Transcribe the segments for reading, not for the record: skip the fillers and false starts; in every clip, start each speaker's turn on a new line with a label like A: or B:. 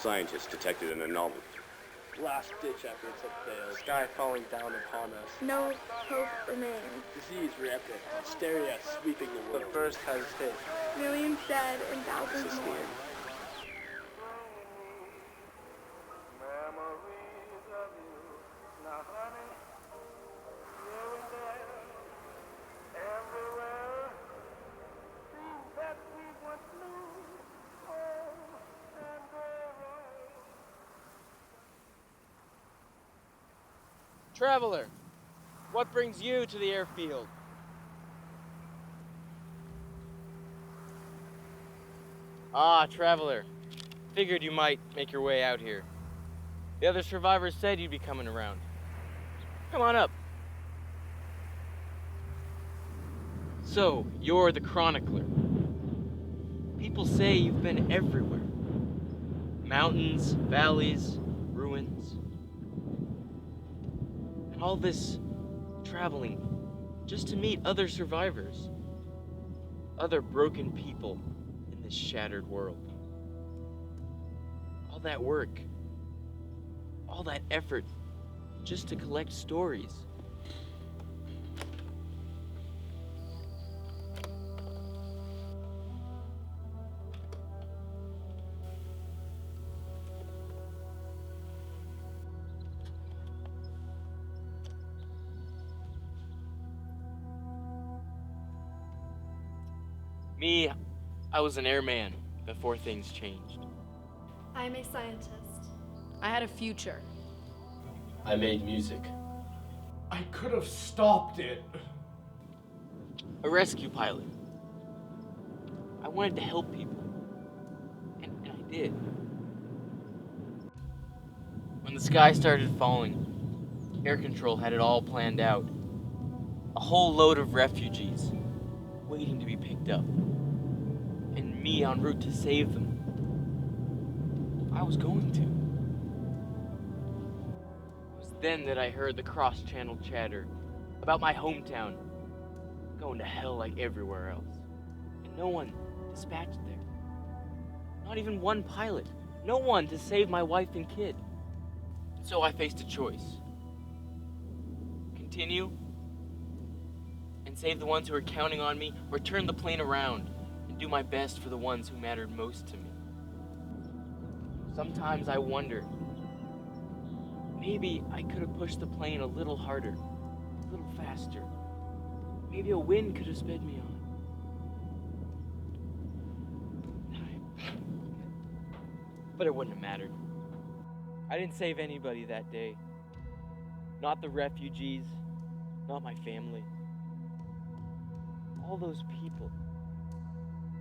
A: Scientists detected an anomaly.
B: Last-ditch efforts have failed. Sky falling down upon us.
C: No hope remains.
B: Disease rampant. Hysteria sweeping the world. The first has hit.
C: Millions dead and thousands
A: Sustained.
C: more.
D: Traveler, what brings you to the airfield? Ah, Traveler. Figured you might make your way out here. The other survivors said you'd be coming around. Come on up. So, you're the chronicler. People say you've been everywhere. Mountains, valleys, ruins. And all this traveling just to meet other survivors. Other broken people in this shattered world. All that work, all that effort just to collect stories. Me, I was an airman before things changed.
E: I'm a scientist.
F: I had a future.
G: I made music.
H: I could have stopped it.
D: A rescue pilot. I wanted to help people. And I did. When the sky started falling, air control had it all planned out. A whole load of refugees waiting to be picked up. And me en route to save them. I was going to. It was then that I heard the cross-channel chatter about my hometown going to hell like everywhere else. And no one dispatched there. Not even one pilot. No one to save my wife and kid. So I faced a choice. Continue and save the ones who were counting on me, or turn the plane around and do my best for the ones who mattered most to me. Sometimes I wonder, maybe I could have pushed the plane a little harder, a little faster. Maybe a wind could have sped me on. But it wouldn't have mattered. I didn't save anybody that day. Not the refugees, not my family. All those people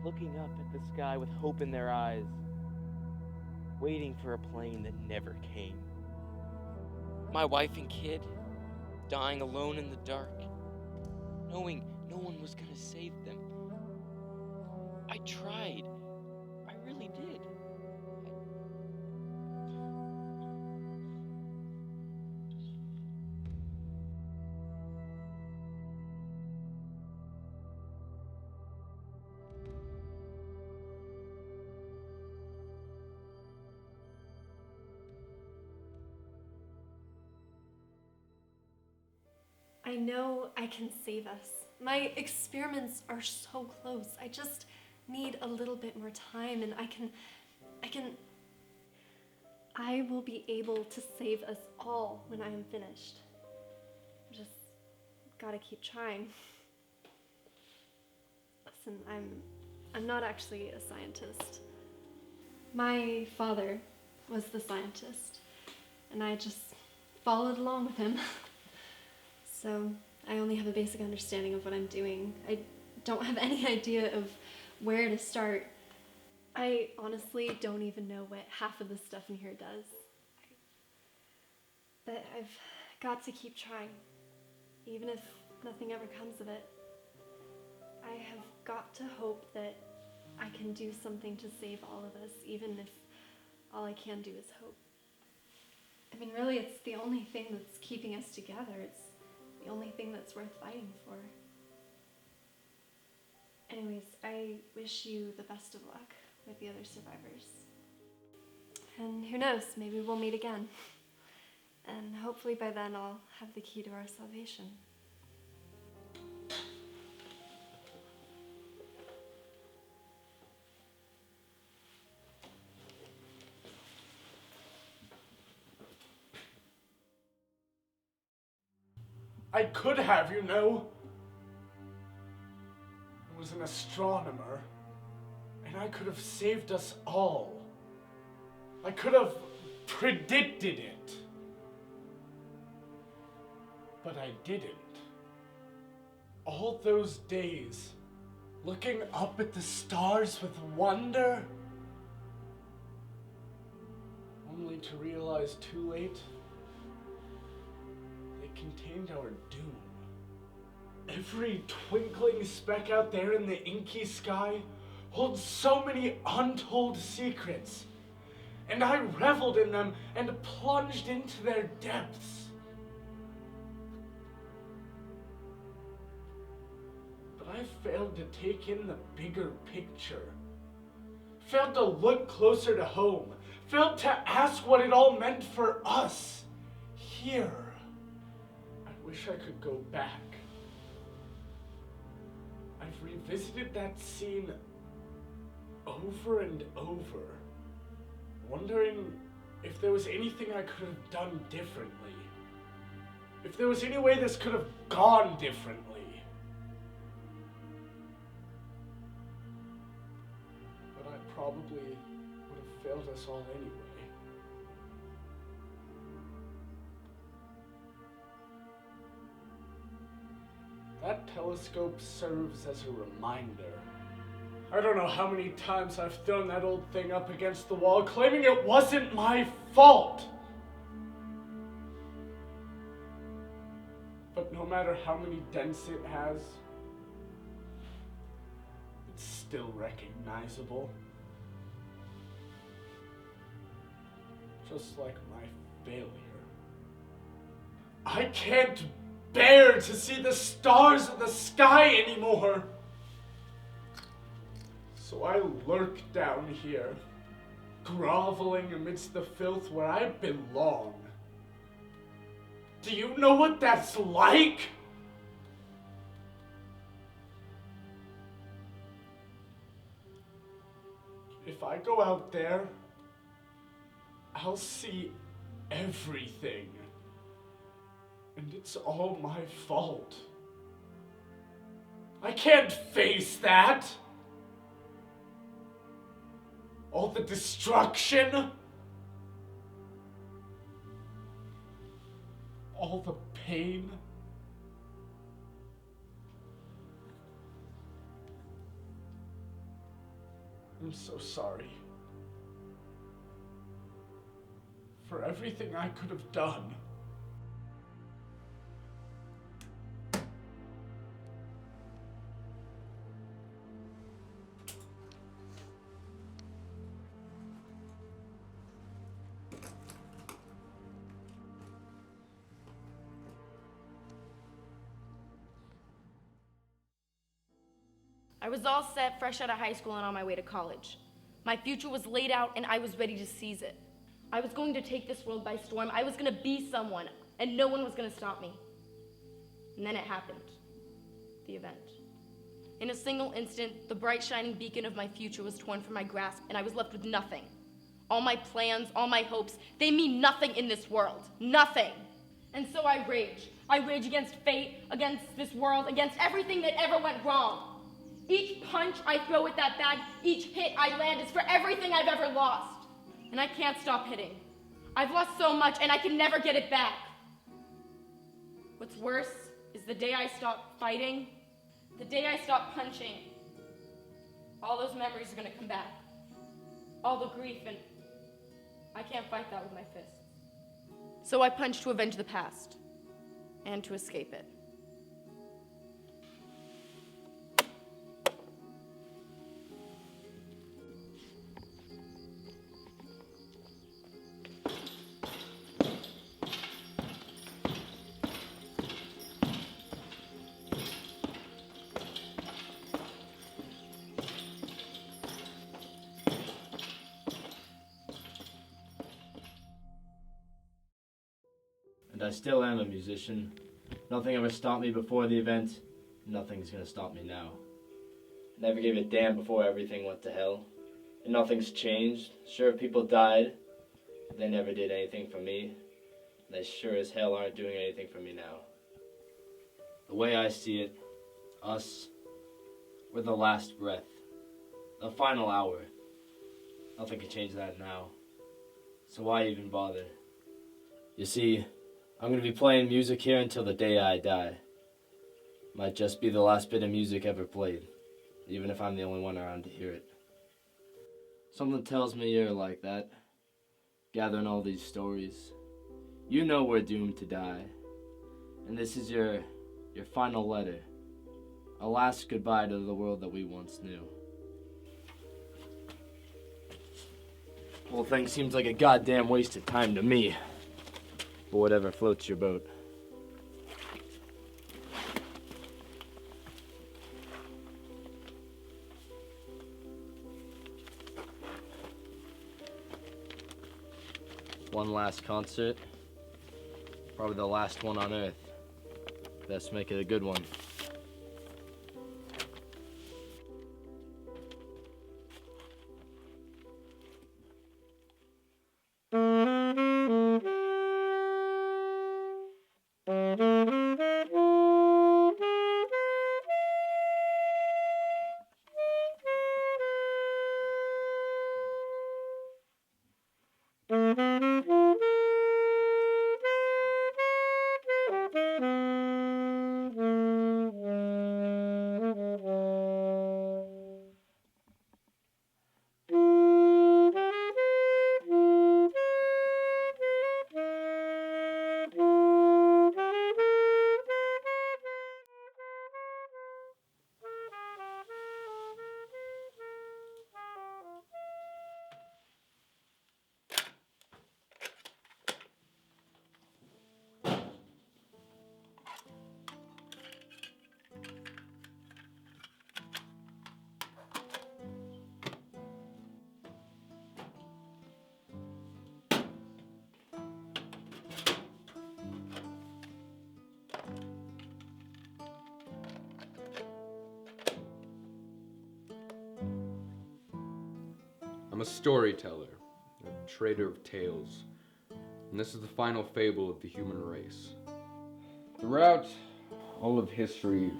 D: looking up at the sky with hope in their eyes, waiting for a plane that never came. My wife and kid dying alone in the dark, knowing no one was gonna save them. I tried. I really did.
E: I know I can save us. My experiments are so close. I just need a little bit more time, and I will be able to save us all when I am finished. Just gotta keep trying. Listen, I'm not actually a scientist. My father was the scientist, and I just followed along with him. So I only have a basic understanding of what I'm doing. I don't have any idea of where to start. I honestly don't even know what half of the stuff in here does. But I've got to keep trying, even if nothing ever comes of it. I have got to hope that I can do something to save all of us, even if all I can do is hope. I mean, really, it's the only thing that's keeping us together. It's the only thing that's worth fighting for. Anyways, I wish you the best of luck with the other survivors. And who knows, maybe we'll meet again. And hopefully by then I'll have the key to our salvation.
H: I could have, you know. I was an astronomer, and I could have saved us all. I could have predicted it. But I didn't. All those days, looking up at the stars with wonder, only to realize too late they contained our doom. Every twinkling speck out there in the inky sky holds so many untold secrets, and I reveled in them and plunged into their depths. But I failed to take in the bigger picture, failed to look closer to home, failed to ask what it all meant for us here. I wish I could go back. I've revisited that scene over and over, wondering if there was anything I could have done differently. If there was any way this could have gone differently. But I probably would have failed us all anyway. That telescope serves as a reminder. I don't know how many times I've thrown that old thing up against the wall, claiming it wasn't my fault. But no matter how many dents it has, it's still recognizable. Just like my failure. I can't bear to see the stars in the sky anymore. So I lurk down here, groveling amidst the filth where I belong. Do you know what that's like? If I go out there, I'll see everything. And it's all my fault. I can't face that. All the destruction. All the pain. I'm so sorry. For everything I could have done.
F: I was all set, fresh out of high school and on my way to college. My future was laid out and I was ready to seize it. I was going to take this world by storm. I was going to be someone, and no one was going to stop me. And then it happened. The event. In a single instant, the bright shining beacon of my future was torn from my grasp, and I was left with nothing. All my plans, all my hopes, they mean nothing in this world. Nothing. And so I rage. I rage against fate, against this world, against everything that ever went wrong. Each punch I throw at that bag, each hit I land is for everything I've ever lost. And I can't stop hitting. I've lost so much and I can never get it back. What's worse is the day I stop fighting, the day I stop punching, all those memories are gonna come back. All the grief, and I can't fight that with my fists. So I punch to avenge the past and to escape it.
G: I still am a musician. Nothing ever stopped me before the event. Nothing's gonna stop me now. I never gave a damn before everything went to hell. And nothing's changed. Sure, people died. But they never did anything for me. And they sure as hell aren't doing anything for me now. The way I see it, us, we're the last breath. The final hour. Nothing can change that now. So why even bother? You see, I'm gonna be playing music here until the day I die. Might just be the last bit of music ever played, even if I'm the only one around to hear it. Something tells me you're like that, gathering all these stories. You know we're doomed to die, and this is your final letter. A last goodbye to the world that we once knew. Whole thing seems like a goddamn waste of time to me. But whatever floats your boat. One last concert. Probably the last one on Earth. Best make it a good one.
A: I'm a storyteller, a trader of tales, and this is the final fable of the human race. Throughout all of history,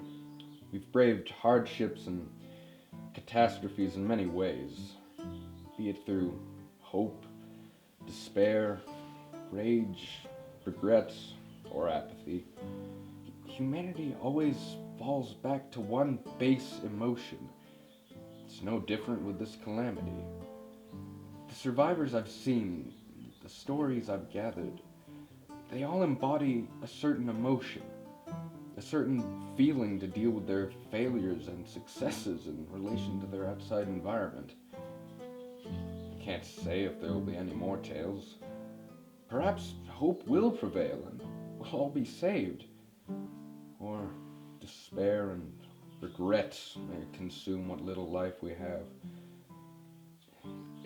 A: we've braved hardships and catastrophes in many ways, be it through hope, despair, rage, regret, or apathy. Humanity always falls back to one base emotion. It's no different with this calamity. The survivors I've seen, the stories I've gathered, they all embody a certain emotion, a certain feeling to deal with their failures and successes in relation to their outside environment. Can't say if there will be any more tales. Perhaps hope will prevail and we'll all be saved. Or despair and regret may consume what little life we have.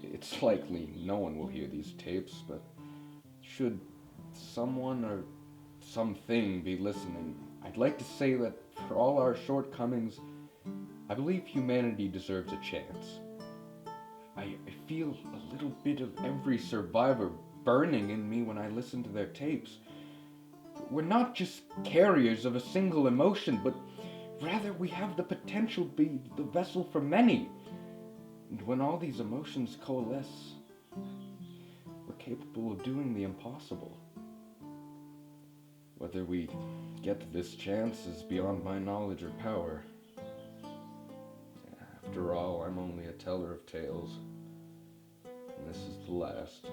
A: It's likely no one will hear these tapes, but should someone or something be listening, I'd like to say that for all our shortcomings, I believe humanity deserves a chance. I feel a little bit of every survivor burning in me when I listen to their tapes. We're not just carriers of a single emotion, but rather we have the potential to be the vessel for many. And when all these emotions coalesce, we're capable of doing the impossible. Whether we get this chance is beyond my knowledge or power. After all, I'm only a teller of tales, and this is the last.